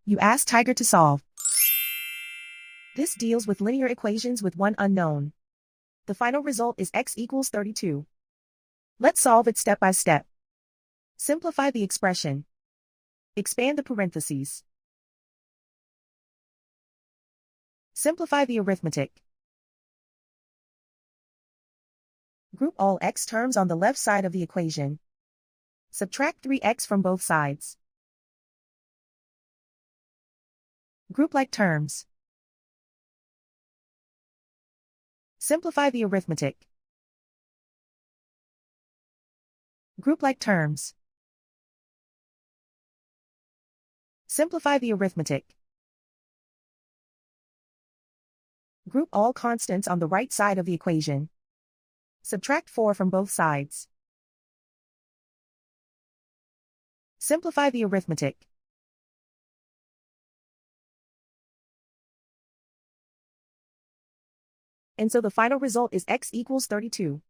You ask Tiger to solve. This deals with linear equations with one unknown. The final result is x equals 32. Let's solve it step by step. Simplify the expression. Expand the parentheses. Simplify the arithmetic. Group all x terms on the left side of the equation. Subtract 3x from both sides. Group like terms. Simplify the arithmetic. Group like terms. Simplify the arithmetic. Group all constants on the right side of the equation. Subtract 4 from both sides. Simplify the arithmetic. And so the final result is x equals 32.